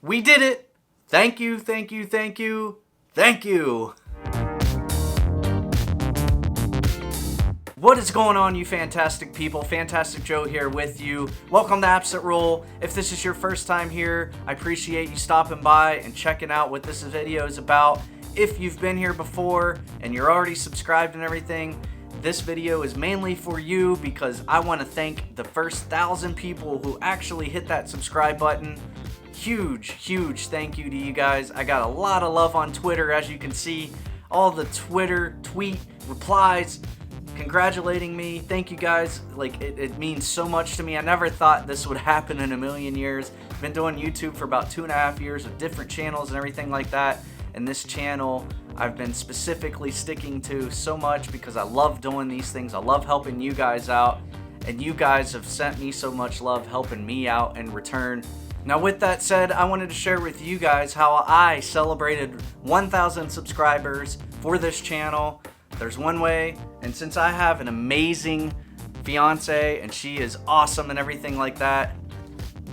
We did it! Thank you, thank you, thank you, thank you! What is going on, you fantastic people? Fantastic Joe here with you. Welcome to Absent Roll. If this is your first time here, I appreciate you stopping by and checking out what this video is about. If you've been here before and you're already subscribed and everything, this video is mainly for you because I want to thank the first 1,000 people who actually hit that subscribe button. Huge thank you to you guys. I got a lot of love on Twitter, as you can see. All the Twitter tweet replies congratulating me. Thank you guys. Like, it means so much to me. I never thought this would happen in a million years. I've been doing YouTube for about 2.5 years with different channels and everything like that. And this channel I've been specifically sticking to so much because I love doing these things. I love helping you guys out. And you guys have sent me so much love helping me out in return. Now, with that said, I wanted to share with you guys how I celebrated 1,000 subscribers for this channel. There's one way, and since I have an amazing fiance and she is awesome and everything like that,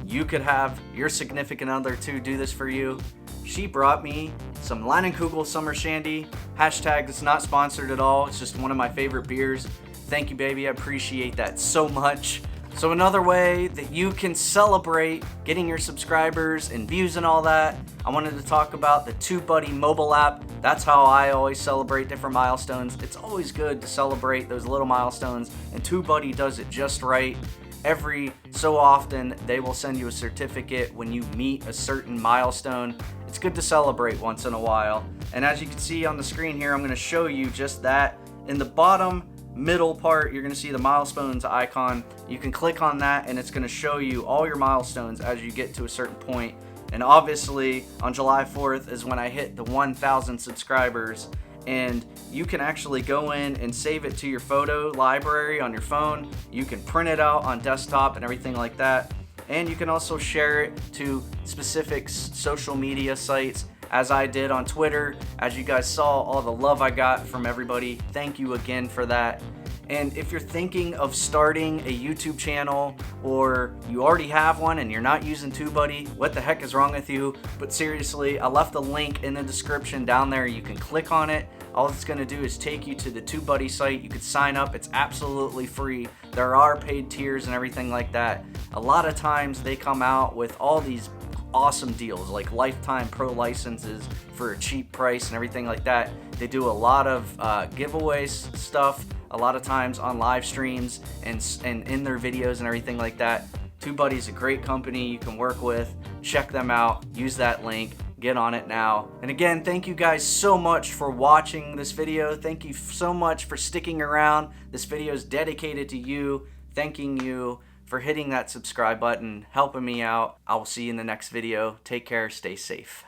you could have your significant other to do this for you. She brought me some Leinenkugel Summer Shandy. Hashtag, it's not sponsored at all. It's just one of my favorite beers. Thank you, baby. I appreciate that so much. So another way that you can celebrate getting your subscribers and views and all that, I wanted to talk about the TubeBuddy mobile app. That's how I always celebrate different milestones. It's always good to celebrate those little milestones, and TubeBuddy does it just right. Every so often, they will send you a certificate when you meet a certain milestone. It's good to celebrate once in a while. And as you can see on the screen here, I'm going to show you just that. In the bottom middle part, you're going to see the milestones icon. You can click on that and it's going to show you all your milestones as you get to a certain point. And obviously on July 4th is when I hit the 1,000 subscribers, and you can actually go in and save it to your photo library on your phone. You can print it out on desktop and everything like that, and you can also share it to specific social media sites, as I did on Twitter. As you guys saw, all the love I got from everybody, thank you again for that. And if you're thinking of starting a YouTube channel, or you already have one and you're not using TubeBuddy, what the heck is wrong with you? But seriously, I left a link in the description down there. You can click on it. All it's going to do is take you to the TubeBuddy site. You could sign up. It's absolutely free. There are paid tiers and everything like that. A lot of times they come out with all these awesome deals like lifetime pro licenses for a cheap price and everything like that. They do a lot of giveaways stuff a lot of times on live streams and in their videos and everything like that. TubeBuddy is a great company you can work with. Check them out. Use that link. Get on it now. And again, thank you guys so much for watching this video. Thank you so much for sticking around. This video is dedicated to you, thanking you for hitting that subscribe button, helping me out. I will see you in the next video. Take care, stay safe.